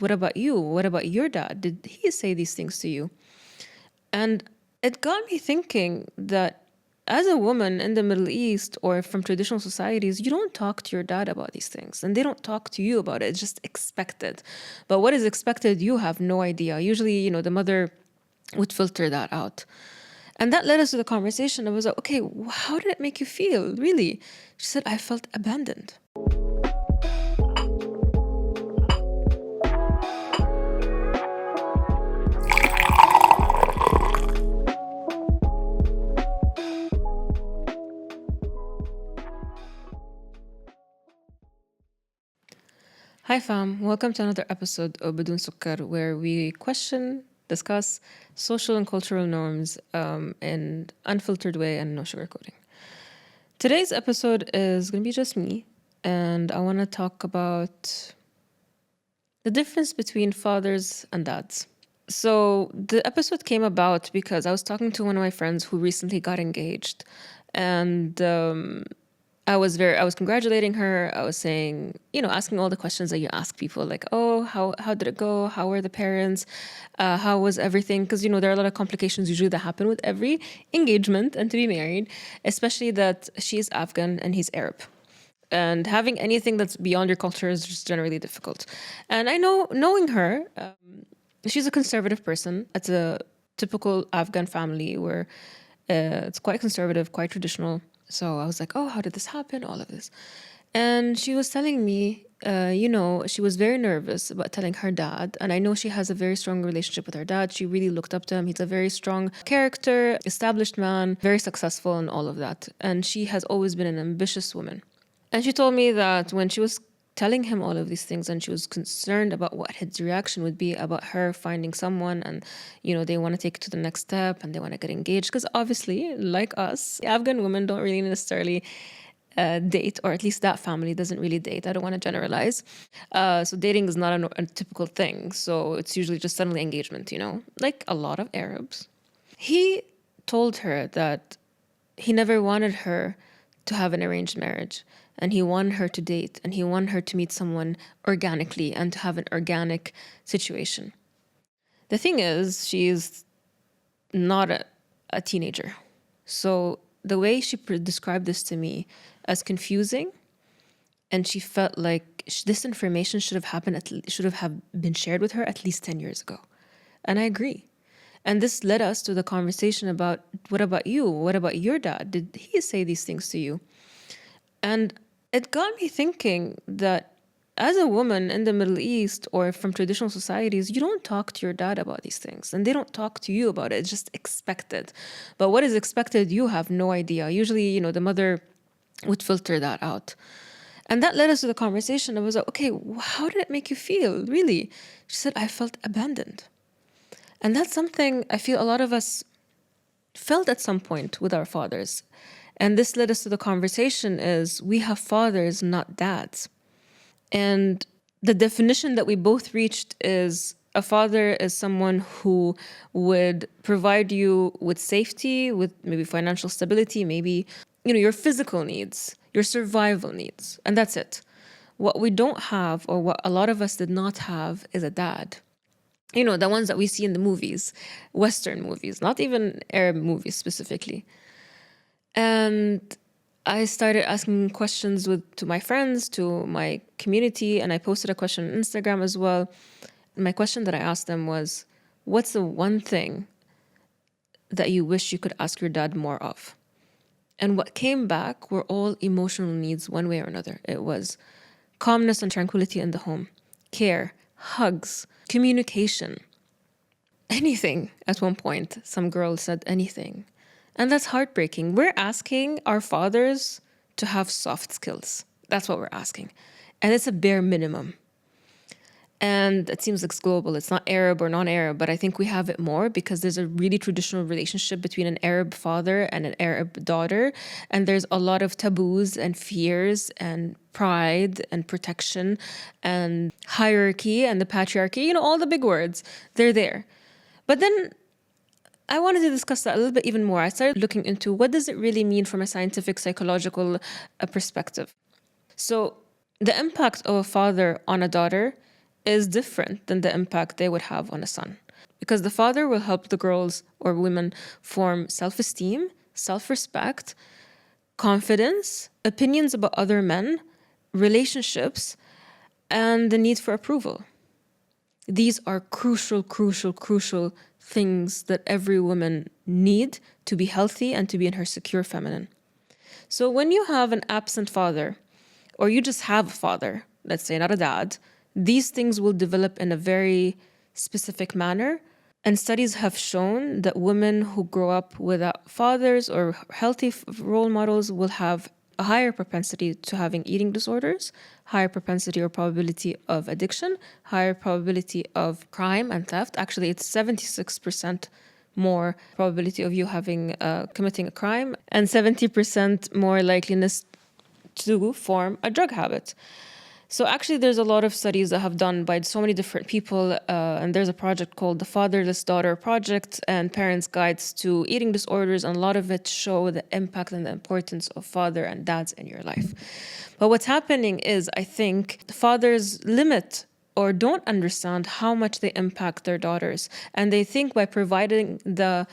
what about you? What about your dad? Did he say these things to you? And it got me thinking that as a woman in the Middle East or from traditional societies, you don't talk to your dad about these things and they don't talk to you about it. It's just expected. But what is expected, you have no idea. Usually, the mother would filter that out. And that led us to the conversation. I was like, okay, how did it make you feel, really? She said, I felt abandoned. Hi fam, welcome to another episode of بدون سكر, where we question, discuss social and cultural norms in unfiltered way and no sugarcoating. Today's episode is going to be just me, and I want to talk about the difference between fathers and dads. So the episode came about because I was talking to one of my friends who recently got engaged, and I was congratulating her. I was saying, asking all the questions that you ask people, like, oh, how did it go? How were the parents? How was everything? Because, there are a lot of complications usually that happen with every engagement and to be married, especially that she's Afghan and he's Arab. And having anything that's beyond your culture is just generally difficult. And I know, knowing her, she's a conservative person. It's a typical Afghan family where it's quite conservative, quite traditional. So I was like, oh, how did this happen? All of this. And she was telling me, she was very nervous about telling her dad. And I know she has a very strong relationship with her dad. She really looked up to him. He's a very strong character, established man, very successful and all of that. And she has always been an ambitious woman. And she told me that when she was telling him all of these things and she was concerned about what his reaction would be about her finding someone and, they want to take it to the next step and they want to get engaged. Because obviously, like us, Afghan women don't really necessarily date, or at least that family doesn't really date. I don't want to generalize. So dating is not a typical thing. So it's usually just suddenly engagement, like a lot of Arabs. He told her that he never wanted her to have an arranged marriage. And he wanted her to date, and he wanted her to meet someone organically and to have an organic situation. The thing is, she's not a teenager. So the way she described this to me as confusing, and she felt like this information should have been shared with her at least 10 years ago. And I agree. And this led us to the conversation about, what about you? What about your dad? Did he say these things to you? And it got me thinking that as a woman in the Middle East or from traditional societies, you don't talk to your dad about these things and they don't talk to you about it. It's just expected. But what is expected, you have no idea. Usually, the mother would filter that out. And that led us to the conversation. I was like, okay, how did it make you feel, really? She said, I felt abandoned. And that's something I feel a lot of us felt at some point with our fathers. And this led us to the conversation is we have fathers, not dads. And the definition that we both reached is a father is someone who would provide you with safety, with maybe financial stability, maybe, your physical needs, your survival needs. And that's it. What we don't have, or what a lot of us did not have, is a dad. The ones that we see in the movies, Western movies, not even Arab movies specifically. And I started asking questions to my friends, to my community, and I posted a question on Instagram as well. And my question that I asked them was, what's the one thing that you wish you could ask your dad more of? And what came back were all emotional needs one way or another. It was calmness and tranquility in the home, care, hugs, communication, anything. At one point, some girl said anything. And that's heartbreaking. We're asking our fathers to have soft skills. That's what we're asking. And it's a bare minimum. And it seems like it's global. It's not Arab or non-Arab, but I think we have it more because there's a really traditional relationship between an Arab father and an Arab daughter. And there's a lot of taboos and fears and pride and protection and hierarchy and the patriarchy, all the big words, they're there. But then I wanted to discuss that a little bit even more. I started looking into what does it really mean from a scientific, psychological perspective. So the impact of a father on a daughter is different than the impact they would have on a son. Because the father will help the girls or women form self-esteem, self-respect, confidence, opinions about other men, relationships, and the need for approval. These are crucial, crucial, crucial things that every woman need to be healthy and to be in her secure feminine. So when you have an absent father, or you just have a father, let's say not a dad, these things will develop in a very specific manner. And studies have shown that women who grow up without fathers or healthy role models will have a higher propensity to having eating disorders, higher propensity or probability of addiction, higher probability of crime and theft. Actually, it's 76% more probability of you having committing a crime and 70% more likeliness to form a drug habit. So actually, there's a lot of studies that have done by so many different people, and there's a project called the Fatherless Daughter Project and Parents' Guides to Eating Disorders, and a lot of it show the impact and the importance of father and dads in your life. But what's happening is, I think, fathers limit or don't understand how much they impact their daughters. And they think by providing the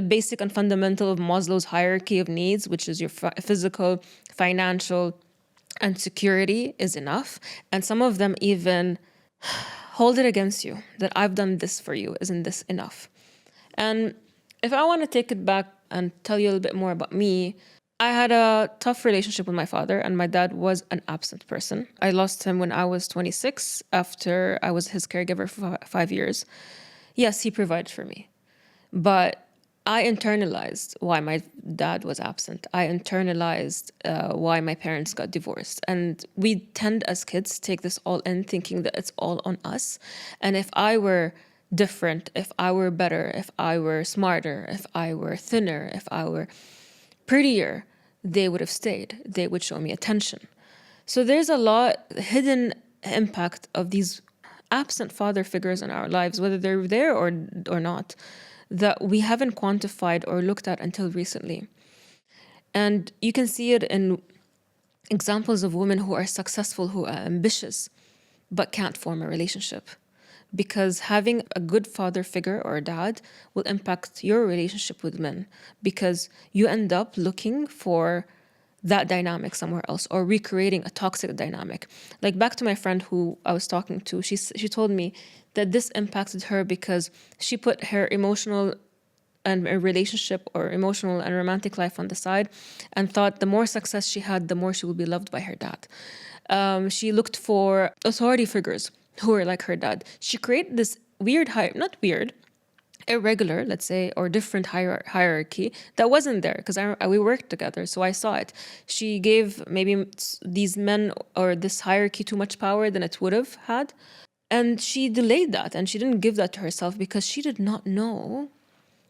basic and fundamental of Maslow's hierarchy of needs, which is your physical, financial, and security is enough. And some of them even hold it against you that I've done this for you. Isn't this enough? And if I want to take it back and tell you a little bit more about me, I had a tough relationship with my father, and my dad was an absent person. I lost him when I was 26 after I was his caregiver for 5 years. Yes, he provided for me, but I internalized why my dad was absent. I internalized why my parents got divorced. And we tend as kids to take this all in, thinking that it's all on us. And if I were different, if I were better, if I were smarter, if I were thinner, if I were prettier, they would have stayed. They would show me attention. So there's a lot hidden impact of these absent father figures in our lives, whether they're there or not, that we haven't quantified or looked at until recently. And you can see it in examples of women who are successful, who are ambitious, but can't form a relationship. Because having a good father figure or a dad will impact your relationship with men, because you end up looking for that dynamic somewhere else or recreating a toxic dynamic. Like back to my friend who I was talking to, she told me that this impacted her because she put her emotional and a relationship or emotional and romantic life on the side and thought the more success she had, the more she would be loved by her dad. She looked for authority figures who were like her dad. She created this irregular, let's say, or different hierarchy that wasn't there because we worked together, so I saw it. She gave maybe these men or this hierarchy too much power than it would have had. And she delayed that, and she didn't give that to herself because she did not know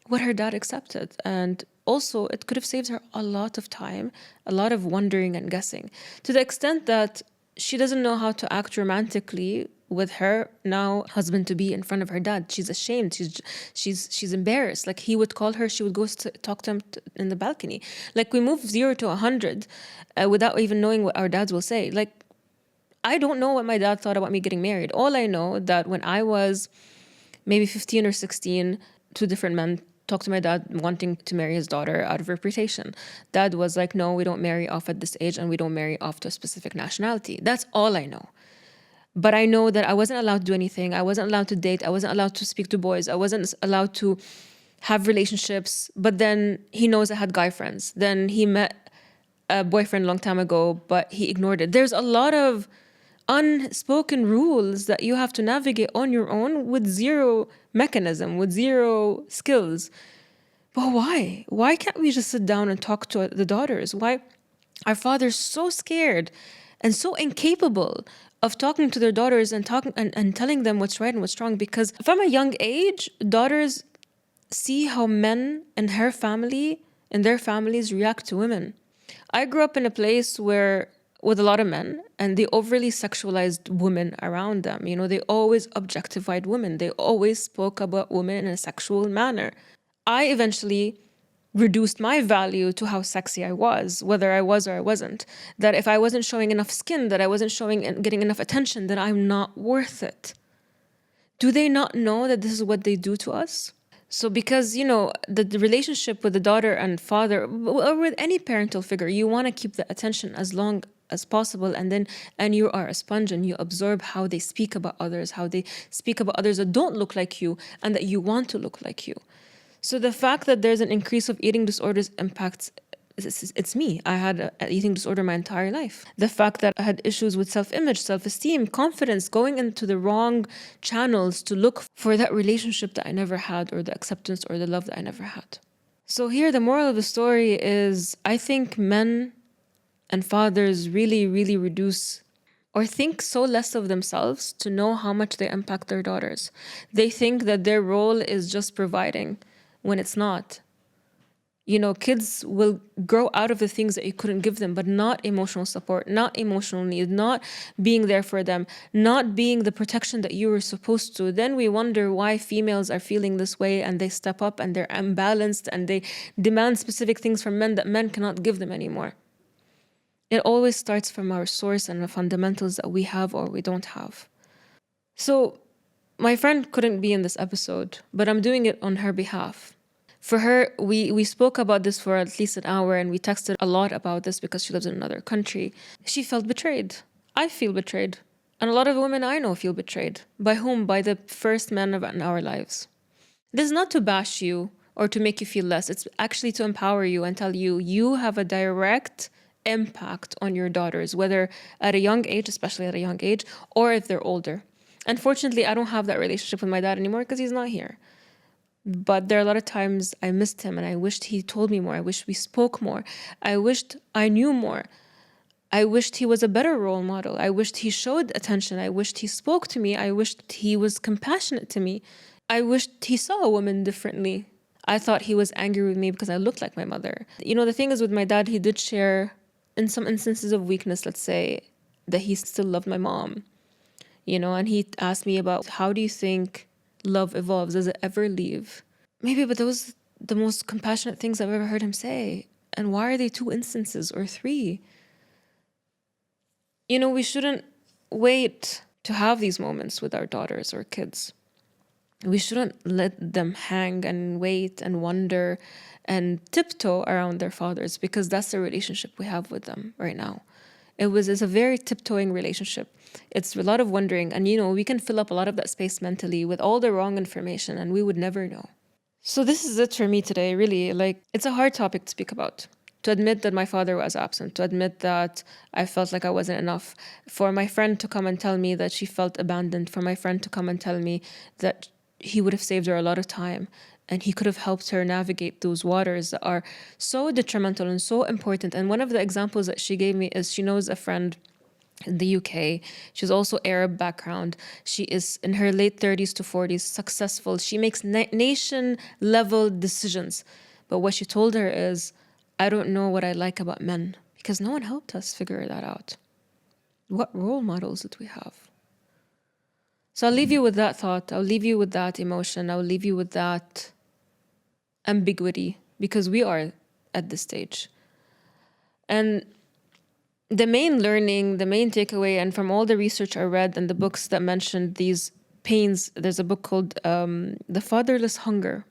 what her dad accepted. And also, it could have saved her a lot of time, a lot of wondering and guessing, to the extent that she doesn't know how to act romantically with her now husband-to-be in front of her dad. She's ashamed. She's embarrassed. Like, he would call her, she would go talk to him in the balcony. Like, we move 0 to 100 without even knowing what our dads will say. Like, I don't know what my dad thought about me getting married. All I know that when I was maybe 15 or 16, 2 different men talked to my dad wanting to marry his daughter out of reputation. Dad was like, no, we don't marry off at this age, and we don't marry off to a specific nationality. That's all I know. But I know that I wasn't allowed to do anything. I wasn't allowed to date. I wasn't allowed to speak to boys. I wasn't allowed to have relationships. But then he knows I had guy friends. Then he met a boyfriend a long time ago, but he ignored it. There's a lot of unspoken rules that you have to navigate on your own with zero mechanism, with zero skills. But why? Why can't we just sit down and talk to the daughters? Why are fathers so scared and so incapable of talking to their daughters and talking and telling them what's right and what's wrong? Because from a young age, daughters see how men in their families react to women. I grew up in a place with a lot of men, and they overly sexualized women around them. You know, they always objectified women. They always spoke about women in a sexual manner. I eventually reduced my value to how sexy I was, whether I was or I wasn't. That if I wasn't showing enough skin, that I wasn't showing and getting enough attention, then I'm not worth it. Do they not know that this is what they do to us? So because, the relationship with the daughter and father, or with any parental figure, you want to keep the attention as long as possible, and you are a sponge and you absorb how they speak about others, how they speak about others that don't look like you and that you want to look like you. So the fact that there's an increase of eating disorders impacts, it's me. I had an eating disorder my entire life. The fact that I had issues with self-image, self-esteem, confidence, going into the wrong channels to look for that relationship that I never had, or the acceptance or the love that I never had. So here, the moral of the story is, I think men and fathers really, really reduce or think so less of themselves to know how much they impact their daughters. They think that their role is just providing, when it's not. Kids will grow out of the things that you couldn't give them, but not emotional support, not emotional need, not being there for them, not being the protection that you were supposed to. Then we wonder why females are feeling this way, and they step up and they're imbalanced and they demand specific things from men that men cannot give them anymore. It always starts from our source and the fundamentals that we have or we don't have. So my friend couldn't be in this episode, but I'm doing it on her behalf. For her, we spoke about this for at least an hour, and we texted a lot about this because she lives in another country. She felt betrayed. I feel betrayed. And a lot of women I know feel betrayed. By whom? By the first men in our lives. This is not to bash you or to make you feel less. It's actually to empower you and tell you, you have a direct impact on your daughters, whether at a young age, especially at a young age, or if they're older. Unfortunately, I don't have that relationship with my dad anymore because he's not here. But there are a lot of times I missed him and I wished he told me more. I wished we spoke more. I wished I knew more. I wished he was a better role model. I wished he showed attention. I wished he spoke to me. I wished he was compassionate to me. I wished he saw a woman differently. I thought he was angry with me because I looked like my mother. The thing is, with my dad, he did share, in some instances of weakness, let's say, that he still loved my mom. And he asked me about, how do you think love evolves? Does it ever leave? Maybe, but those the most compassionate things I've ever heard him say. And why are they 2 instances or 3? We shouldn't wait to have these moments with our daughters or kids. We shouldn't let them hang and wait and wonder and tiptoe around their fathers, because that's the relationship we have with them right now. It's a very tiptoeing relationship. It's a lot of wondering, and we can fill up a lot of that space mentally with all the wrong information, and we would never know. So this is it for me today, really. It's a hard topic to speak about. To admit that my father was absent, to admit that I felt like I wasn't enough, for my friend to come and tell me that she felt abandoned, for my friend to come and tell me that he would have saved her a lot of time, and he could have helped her navigate those waters that are so detrimental and so important. And one of the examples that she gave me is, she knows a friend in the UK. She's also Arab background. She is in her late 30s to 40s, successful. She makes nation level decisions. But what she told her is, I don't know what I like about men, because no one helped us figure that out. What role models did we have? So I'll leave you with that thought. I'll leave you with that emotion. I'll leave you with that ambiguity, because we are at this stage. And the main learning, the main takeaway, and from all the research I read and the books that mentioned these pains, there's a book called The Fatherless Hunger,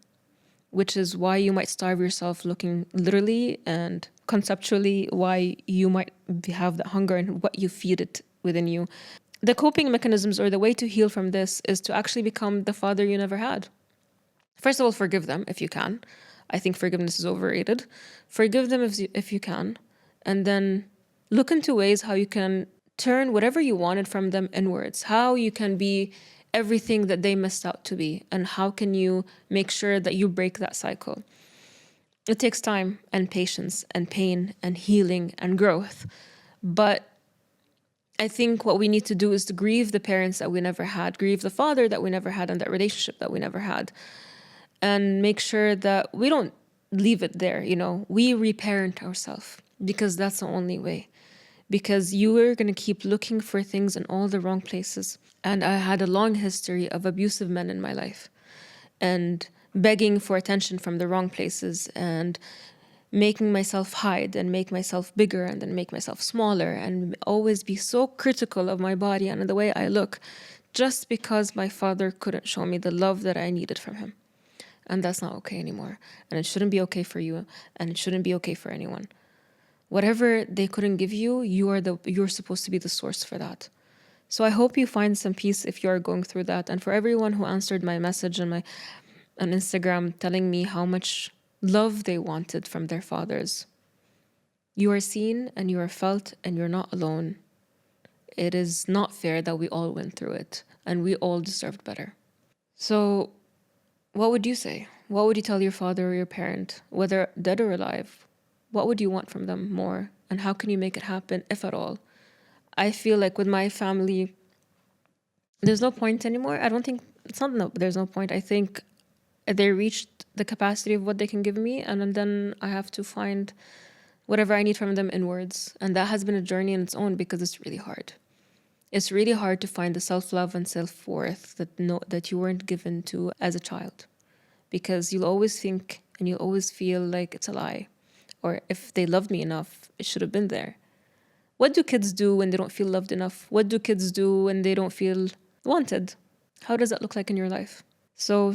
which is why you might starve yourself, looking literally and conceptually why you might have that hunger and what you feed it within you. The coping mechanisms, or the way to heal from this, is to actually become the father you never had. First of all, forgive them if you can. I think forgiveness is overrated. Forgive them if you can. And then look into ways how you can turn whatever you wanted from them inwards, how you can be everything that they missed out to be, and how can you make sure that you break that cycle. It takes time and patience and pain and healing and growth. But I think what we need to do is to grieve the parents that we never had, grieve the father that we never had, and that relationship that we never had. And make sure that we don't leave it there, we reparent ourselves, because that's the only way. Because you are going to keep looking for things in all the wrong places. And I had a long history of abusive men in my life. And begging for attention from the wrong places and making myself hide and make myself bigger and then make myself smaller and always be so critical of my body and the way I look just because my father couldn't show me the love that I needed from him. And that's not okay anymore. And it shouldn't be okay for you, and it shouldn't be okay for anyone. Whatever they couldn't give you, you're supposed to be the source for that. So I hope you find some peace if you are going through that. And for everyone who answered my message on Instagram telling me how much love they wanted from their fathers, you are seen and you are felt and you're not alone. It is not fair that we all went through it and we all deserved better. So what would you say? What would you tell your father or your parent, whether dead or alive? What would you want from them more? And how can you make it happen, if at all? I feel like with my family, there's no point anymore. I don't think, it's not no, there's no point. I think they reached the capacity of what they can give me, and then I have to find whatever I need from them inwards. And that has been a journey in its own because it's really hard. It's really hard to find the self-love and self-worth that you weren't given to as a child, because you'll always think and you'll always feel like it's a lie, or if they loved me enough, it should have been there. What do kids do when they don't feel loved enough? What do kids do when they don't feel wanted? How does that look like in your life? So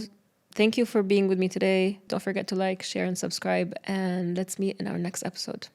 thank you for being with me today. Don't forget to like, share, and subscribe, and let's meet in our next episode.